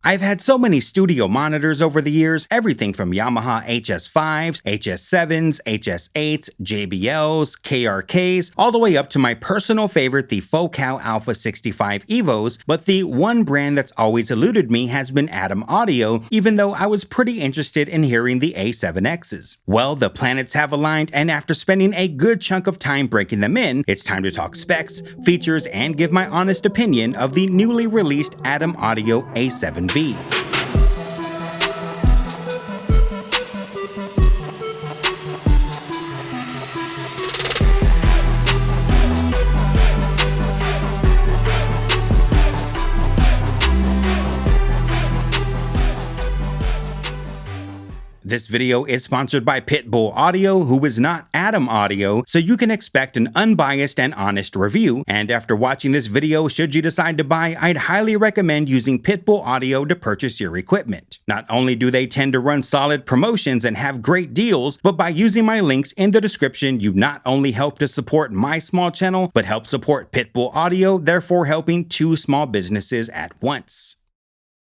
I've had so many studio monitors over the years, everything from Yamaha HS5s, HS7s, HS8s, JBLs, KRKs, all the way up to my personal favorite, the Focal Alpha 65 Evos, but the one brand that's always eluded me has been Adam Audio, even though I was pretty interested in hearing the A7Xs. Well, the planets have aligned, and after spending a good chunk of time breaking them in, it's time to talk specs, features, and give my honest opinion of the newly released Adam Audio A7Vs. This video is sponsored by Pitbull Audio, who is not Adam Audio, so you can expect an unbiased and honest review. And after watching this video, should you decide to buy, I'd highly recommend using Pitbull Audio to purchase your equipment. Not only do they tend to run solid promotions and have great deals, but by using my links in the description, you not only help to support my small channel, but help support Pitbull Audio, therefore helping two small businesses at once.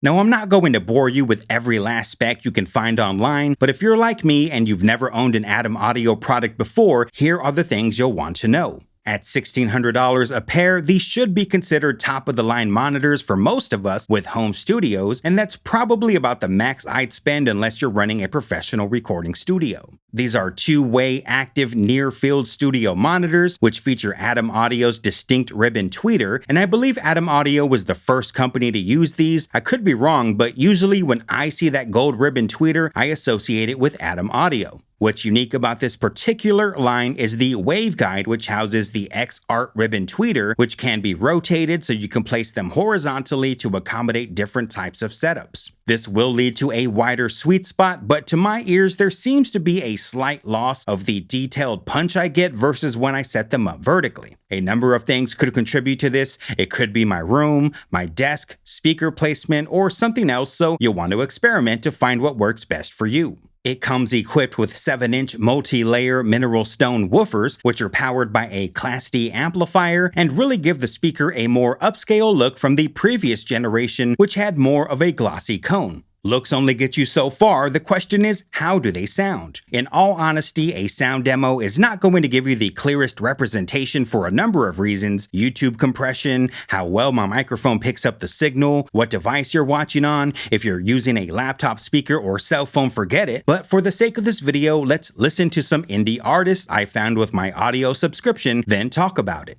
Now, I'm not going to bore you with every last spec you can find online, but if you're like me and you've never owned an Adam Audio product before, here are the things you'll want to know. At $1,600 a pair, these should be considered top-of-the-line monitors for most of us with home studios, and that's probably about the max I'd spend unless you're running a professional recording studio. These are two-way active near-field studio monitors, which feature Adam Audio's distinct ribbon tweeter, and I believe Adam Audio was the first company to use these. I could be wrong, but usually when I see that gold ribbon tweeter, I associate it with Adam Audio. What's unique about this particular line is the waveguide, which houses the X-Art ribbon tweeter, which can be rotated so you can place them horizontally to accommodate different types of setups. This will lead to a wider sweet spot, but to my ears, there seems to be a slight loss of the detailed punch I get versus when I set them up vertically. A number of things could contribute to this. It could be my room, my desk, speaker placement, or something else, so you'll want to experiment to find what works best for you. It comes equipped with 7-inch multi-layer mineral stone woofers, which are powered by a Class D amplifier and really give the speaker a more upscale look from the previous generation, which had more of a glossy cone. Looks only get you so far. The question is, how do they sound? In all honesty, a sound demo is not going to give you the clearest representation for a number of reasons: YouTube compression, how well my microphone picks up the signal, what device you're watching on. If you're using a laptop speaker or cell phone, forget it. But for the sake of this video, let's listen to some indie artists I found with my audio subscription, then talk about it.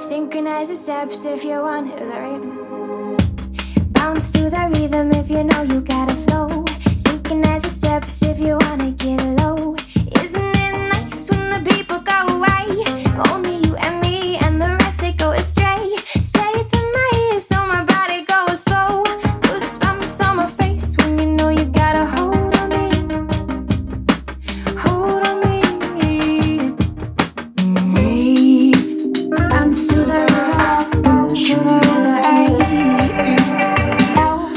Synchronize the steps if you want it. Is that right? Bounce to the rhythm if you know you gotta flow. Synchronize the steps if you wanna get low. Isn't it nice when the people go away? Only you and me and the rest they go astray. Say it to my ears so my body goes slow. Goosebumps on my face when you know you gotta hold on me. Hold on me. Bounce to the rhythm, to the rhythm, oh.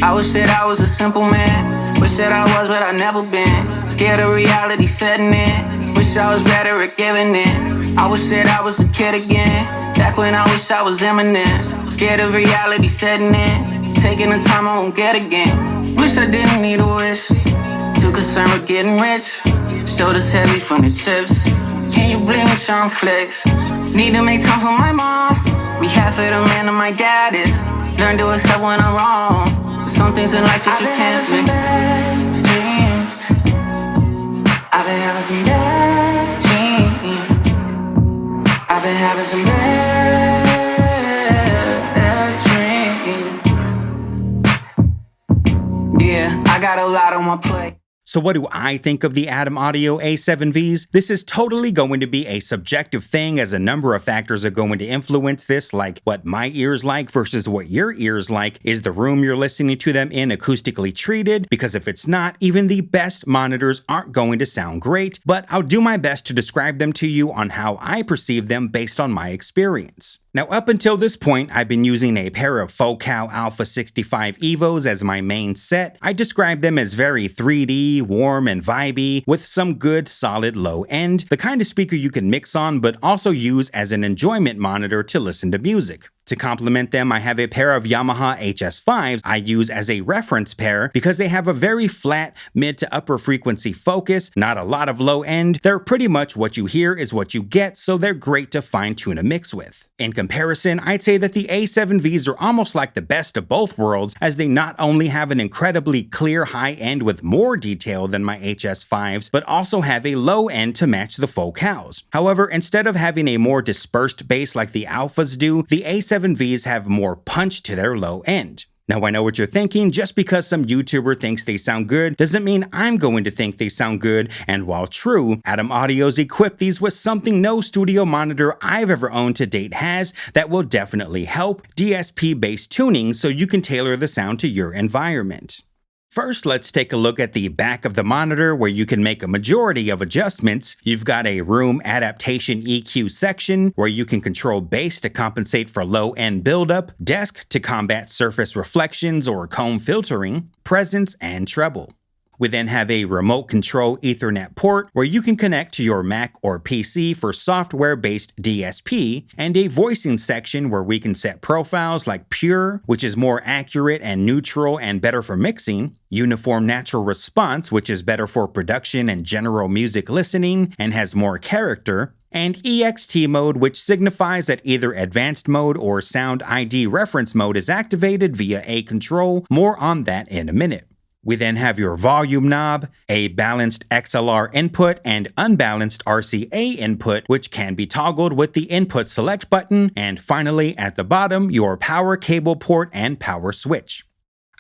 I wish that I was a simple man. Wish that I was what I never been. Scared of reality setting in. Wish I was better at giving in. I wish that I was a kid again. Back when I wish I was Eminem. Scared of reality setting in. Taking the time I won't get again. Wish I didn't need a wish. Too concerned with getting rich. Shoulders heavy from the chips. Can you blame me, Sean Flex? Need to make time for my mom. Be half of the man of my dad is. Learn to accept when I'm wrong. Some things in life that you can't make. I've been having some bad dreams. I I've been having some bad dreams. Yeah, I got a lot on my plate. So what do I think of the Adam Audio A7Vs? This is totally going to be a subjective thing, as a number of factors are going to influence this, like what my ears like versus what your ears like. Is the room you're listening to them in acoustically treated? Because if it's not, even the best monitors aren't going to sound great, but I'll do my best to describe them to you on how I perceive them based on my experience. Now, up until this point, I've been using a pair of Focal Alpha 65 Evos as my main set. I describe them as very 3D, warm, and vibey, with some good, solid low end, the kind of speaker you can mix on but also use as an enjoyment monitor to listen to music. To complement them, I have a pair of Yamaha HS5s I use as a reference pair because they have a very flat mid to upper frequency focus, not a lot of low end. They're pretty much what you hear is what you get, so they're great to fine tune a mix with. In comparison, I'd say that the A7Vs are almost like the best of both worlds, as they not only have an incredibly clear high end with more detail than my HS5s, but also have a low end to match the Focals. However, instead of having a more dispersed bass like the Alphas do, the A7Vs have more punch to their low end. Now, I know what you're thinking. Just because some YouTuber thinks they sound good doesn't mean I'm going to think they sound good, and while true, Adam Audio's equipped these with something no studio monitor I've ever owned to date has that will definitely help: DSP-based tuning so you can tailor the sound to your environment. First, let's take a look at the back of the monitor, where you can make a majority of adjustments. You've got a room adaptation EQ section, where you can control bass to compensate for low-end buildup, desk to combat surface reflections or comb filtering, presence, and treble. We then have a remote control Ethernet port where you can connect to your Mac or PC for software-based DSP, and a voicing section where we can set profiles like pure, which is more accurate and neutral and better for mixing, uniform natural response, which is better for production and general music listening and has more character, and EXT mode, which signifies that either advanced mode or sound ID reference mode is activated via a control. More on that in a minute. We then have your volume knob, a balanced XLR input and unbalanced RCA input, which can be toggled with the input select button, and finally at the bottom, your power cable port and power switch.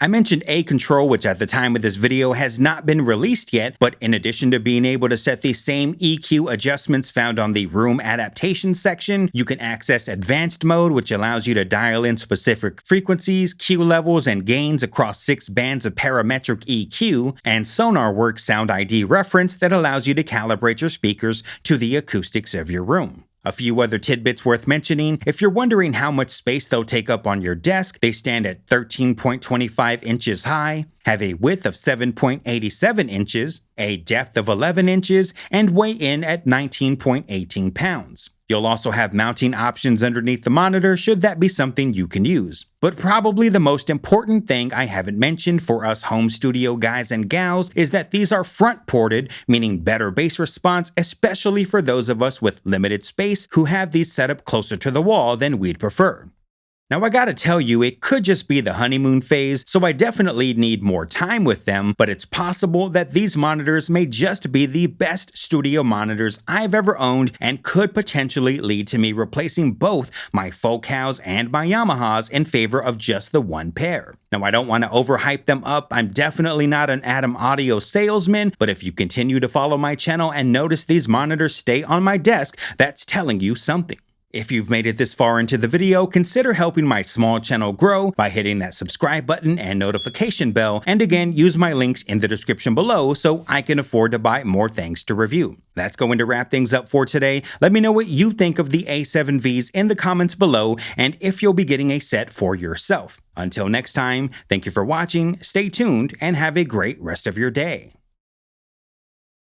I mentioned A control, which at the time of this video has not been released yet, but in addition to being able to set the same EQ adjustments found on the room adaptation section, you can access advanced mode, which allows you to dial in specific frequencies, Q levels, and gains across 6 bands of parametric EQ, and SonarWorks Sound ID reference that allows you to calibrate your speakers to the acoustics of your room. A few other tidbits worth mentioning: if you're wondering how much space they'll take up on your desk, they stand at 13.25 inches high, have a width of 7.87 inches, a depth of 11 inches, and weigh in at 19.18 pounds. You'll also have mounting options underneath the monitor should that be something you can use. But probably the most important thing I haven't mentioned for us home studio guys and gals is that these are front ported, meaning better bass response, especially for those of us with limited space who have these set up closer to the wall than we'd prefer. Now, I gotta tell you, it could just be the honeymoon phase, so I definitely need more time with them, but it's possible that these monitors may just be the best studio monitors I've ever owned and could potentially lead to me replacing both my Focals and my Yamahas in favor of just the one pair. Now, I don't want to overhype them up. I'm definitely not an Adam Audio salesman, but if you continue to follow my channel and notice these monitors stay on my desk, that's telling you something. If you've made it this far into the video, consider helping my small channel grow by hitting that subscribe button and notification bell, and again, use my links in the description below so I can afford to buy more things to review. That's going to wrap things up for today. Let me know what you think of the A7Vs in the comments below, and if you'll be getting a set for yourself. Until next time, thank you for watching, stay tuned, and have a great rest of your day.